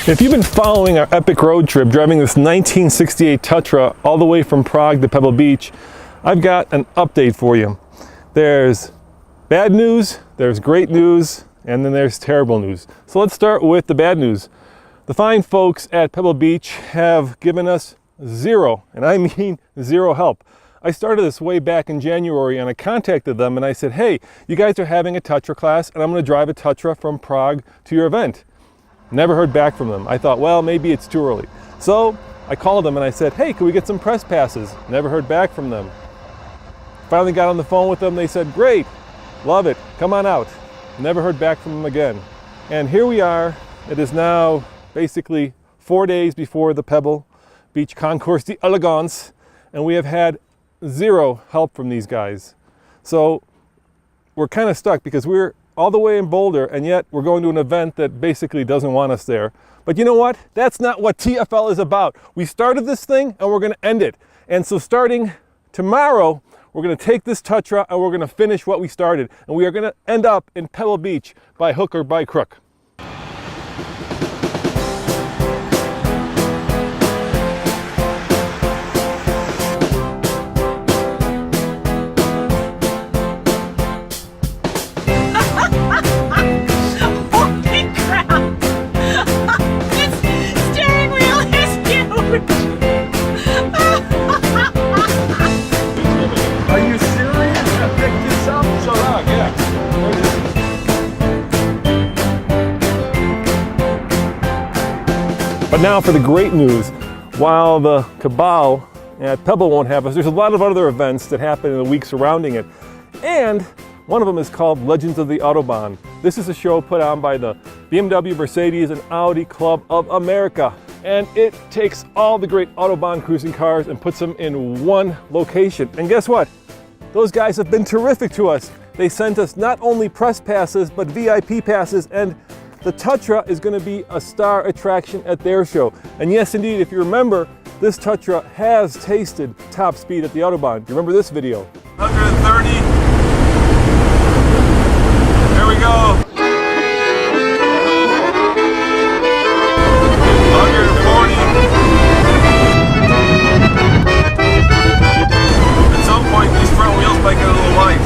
If you've been following our epic road trip driving this 1968 Tatra all the way from Prague to Pebble Beach, I've got an update for you. There's bad news, there's great news, and then there's terrible news. So let's start with the bad news. The fine folks at Pebble Beach have given us zero, and I mean zero help. I started this way back in January and I contacted them and I said, hey, you guys are having a Tatra class and I'm going to drive a Tatra from Prague to your event. Never heard back from them. I thought, well, maybe it's too early. So I called them and I said, hey, can we get some press passes? Never heard back from them. Finally got on the phone with them. They said, great, love it, come on out. Never heard back from them again. And here we are. It is now basically 4 days before the Pebble Beach Concours d'Elegance, and we have had zero help from these guys. So we're kind of stuck because we're all the way in Boulder, and yet we're going to an event that basically doesn't want us there. But you know what? That's not what TFL is about. We started this thing and we're going to end it. And so starting tomorrow, we're going to take this Tatra and we're going to finish what we started. And we are going to end up in Pebble Beach by hook or by crook. But now for the great news. While the cabal at Pebble won't have us, there's a lot of other events that happen in the week surrounding it. And one of them is called Legends of the Autobahn. This is a show put on by the BMW, Mercedes, and Audi Club of America. And it takes all the great Autobahn cruising cars and puts them in one location. And guess what? Those guys have been terrific to us. They sent us not only press passes, but VIP passes, and the Tatra is going to be a star attraction at their show. And yes, indeed, if you remember, this Tatra has tasted top speed at the Autobahn. Do you remember this video? 130. There we go. 140. At some point, these front wheels might get a little light.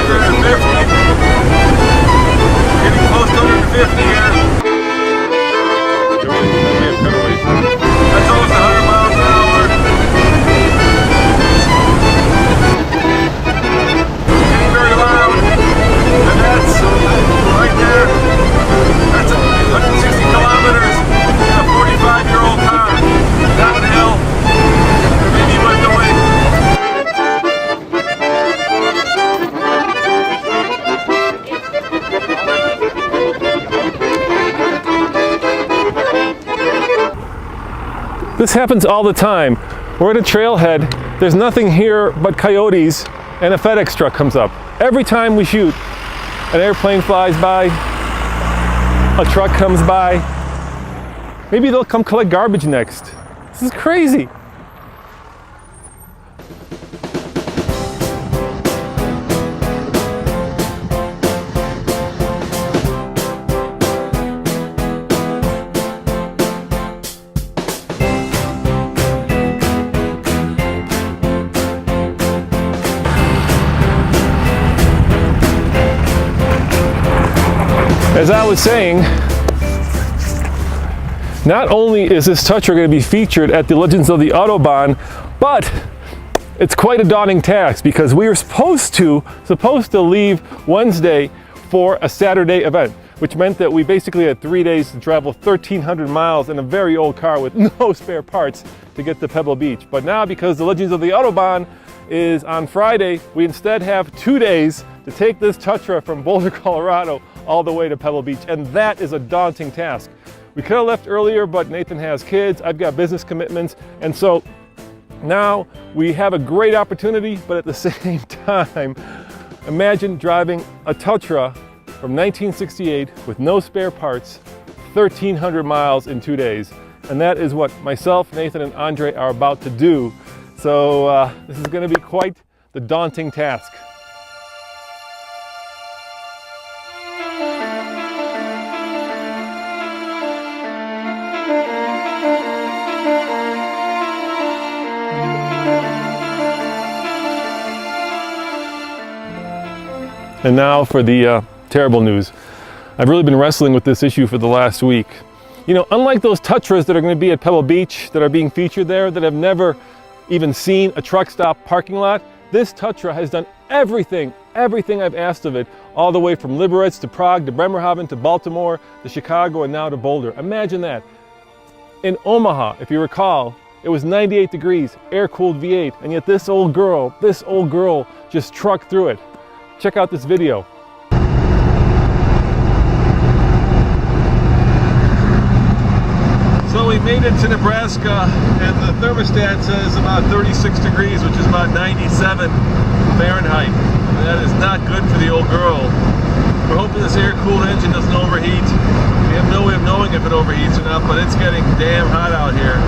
150. Getting close to 150 here. That's almost 100 miles an hour. Getting very loud. And that's right there. That's 160 kilometers in a 45-year-old car. Downhill. Maybe went the way. This happens all the time. We're at a trailhead, there's nothing here but coyotes, and a FedEx truck comes up. Every time we shoot, an airplane flies by, a truck comes by. Maybe they'll come collect garbage next. This is crazy. As I was saying, not only is this Tatra going to be featured at the Legends of the Autobahn, but it's quite a daunting task because we were supposed to leave Wednesday for a Saturday event, which meant that we basically had 3 days to travel 1,300 miles in a very old car with no spare parts to get to Pebble Beach. But now, because the Legends of the Autobahn is on Friday, we instead have 2 days to take this Tatra from Boulder, Colorado, all the way to Pebble Beach, and that is a daunting task. We could have left earlier, but Nathan has kids, I've got business commitments, and so now we have a great opportunity, but at the same time, imagine driving a Tatra from 1968 with no spare parts, 1,300 miles in 2 days. And that is what myself, Nathan, and Andre are about to do. So this is going to be quite the daunting task. And now for the terrible news. I've really been wrestling with this issue for the last week. You know, unlike those Tatras that are going to be at Pebble Beach that are being featured there, that have never even seen a truck stop parking lot, this Tatra has done everything I've asked of it, all the way from Liberec to Prague to Bremerhaven to Baltimore to Chicago and now to Boulder. Imagine that. In Omaha, if you recall, it was 98 degrees, air-cooled V8, and yet this old girl just trucked through it. Check out this video. So we made it to Nebraska, and the thermostat says about 36 degrees, which is about 97 Fahrenheit. And that is not good for the old girl. We're hoping this air-cooled engine doesn't overheat. We have no way of knowing if it overheats or not, but it's getting damn hot out here.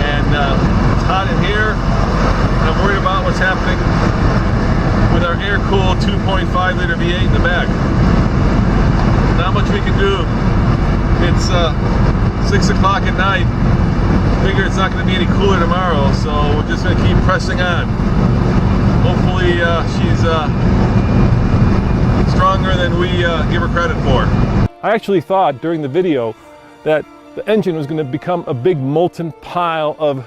And it's hot in here. I'm worried about what's happening with our air-cooled 2.5 liter V8 in the back. Not much we can do. It's 6 o'clock at night. Figure it's not going to be any cooler tomorrow, so we're just going to keep pressing on. Hopefully she's stronger than we give her credit for. I actually thought during the video that the engine was going to become a big molten pile of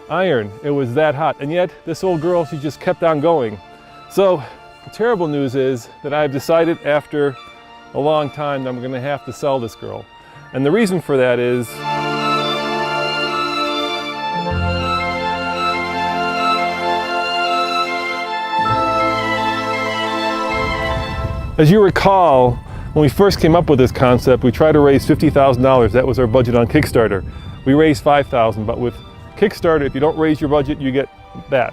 iron. It was that hot, and yet this old girl, she just kept on going. So the terrible news is that I've decided after a long time that I'm going to have to sell this girl. And the reason for that is as you recall, when we first came up with this concept, we tried to raise $50,000. That was our budget on Kickstarter. We raised $5,000, but with Kickstarter, if you don't raise your budget, you get that.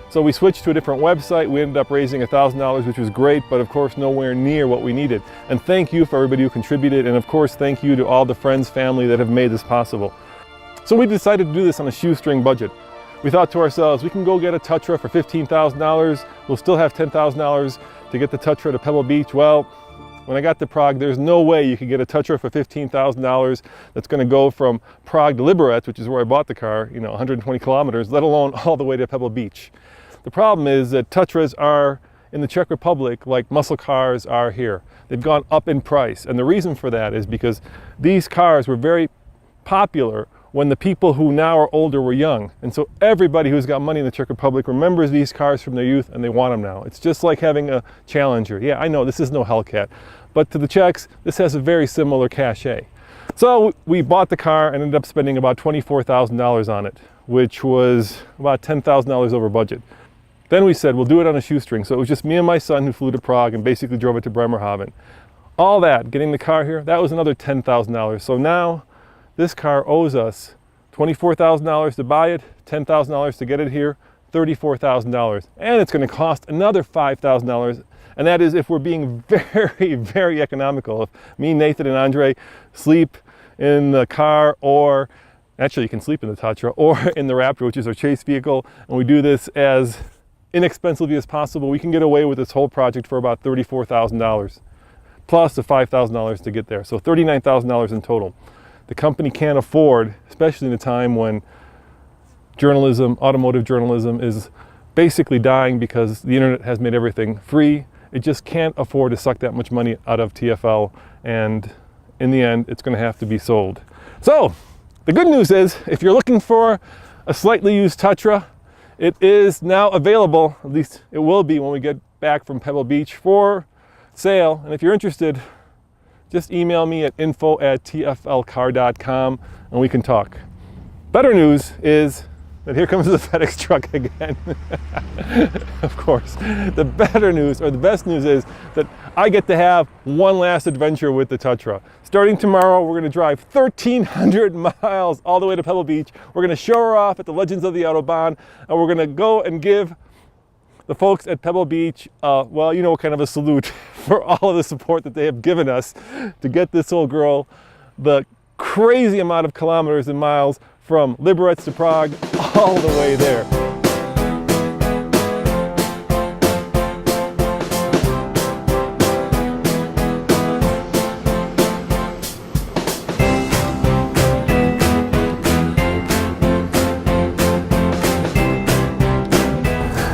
So we switched to a different website. We ended up raising $1,000, which was great, but of course nowhere near what we needed. And thank you for everybody who contributed, and of course thank you to all the friends, family that have made this possible. So we decided to do this on a shoestring budget. We thought to ourselves, we can go get a Tatra for $15,000. We'll still have $10,000 to get the Tatra to Pebble Beach. Well, when I got to Prague, there's no way you could get a Tatra for $15,000 that's going to go from Prague to Liberec, which is where I bought the car, you know, 120 kilometers, let alone all the way to Pebble Beach. The problem is that Tatras are in the Czech Republic like muscle cars are here. They've gone up in price, and the reason for that is because these cars were very popular when the people who now are older were young. And so everybody who's got money in the Czech Republic remembers these cars from their youth and they want them now. It's just like having a Challenger. Yeah, I know this is no Hellcat, but to the Czechs, this has a very similar cachet. So we bought the car and ended up spending about $24,000 on it, which was about $10,000 over budget. Then we said, we'll do it on a shoestring. So it was just me and my son who flew to Prague and basically drove it to Bremerhaven. All that, getting the car here, that was another $10,000. So now this car owes us $24,000 to buy it, $10,000 to get it here, $34,000. And it's going to cost another $5,000. And that is if we're being very, very economical. If me, Nathan, and Andre sleep in the car, or actually you can sleep in the Tatra, or in the Raptor, which is our chase vehicle, and we do this as inexpensively as possible, we can get away with this whole project for about $34,000, plus the $5,000 to get there. So $39,000 in total. The company can't afford, especially in a time when journalism, automotive journalism, is basically dying because the internet has made everything free. It just can't afford to suck that much money out of TFL, and in the end, it's going to have to be sold. So the good news is, if you're looking for a slightly used Tatra, it is now available, at least it will be when we get back from Pebble Beach, for sale. And if you're interested, just email me at info@tflcar.com and we can talk. Better news is that here comes the FedEx truck again. Of course. The better news, or the best news, is that I get to have one last adventure with the Tatra. Starting tomorrow, we're going to drive 1,300 miles all the way to Pebble Beach. We're going to show her off at the Legends of the Autobahn, and we're going to go and give the folks at Pebble Beach, well, you know, kind of a salute for all of the support that they have given us to get this old girl the crazy amount of kilometers and miles from Liberec to Prague, all the way there.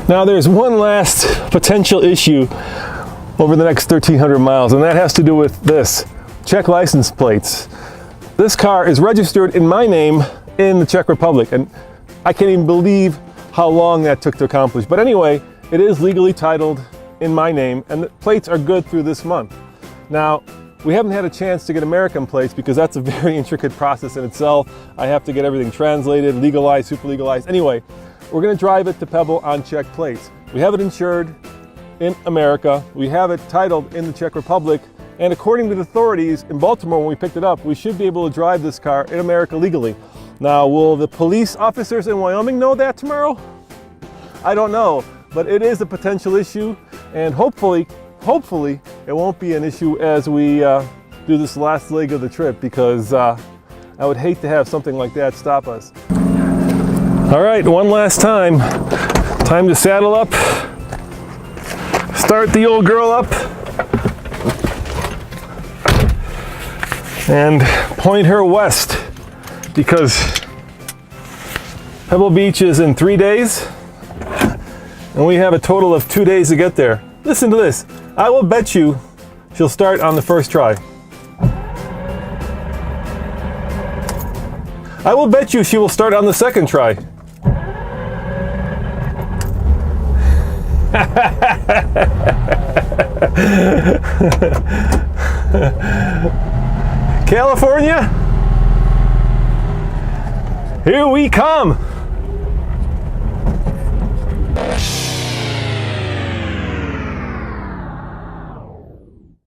Now there's one last potential issue over the next 1,300 miles, and that has to do with this. Czech license plates. This car is registered in my name in the Czech Republic, and I can't even believe how long that took to accomplish. But anyway, it is legally titled in my name, and the plates are good through this month. Now, we haven't had a chance to get American plates because that's a very intricate process in itself. I have to get everything translated, legalized, super legalized. Anyway, we're gonna drive it to Pebble on Czech plates. We have it insured in America. We have it titled in the Czech Republic. And according to the authorities in Baltimore, when we picked it up, we should be able to drive this car in America legally. Now, will the police officers in Wyoming know that tomorrow? I don't know, but it is a potential issue, and hopefully it won't be an issue as we do this last leg of the trip, because I would hate to have something like that stop us. All right, one last time. Time to saddle up, start the old girl up, and point her west, because Pebble Beach is in 3 days, and we have a total of 2 days to get there. Listen to this. I will bet you she'll start on the first try. I will bet you she will start on the second try. California, here we come.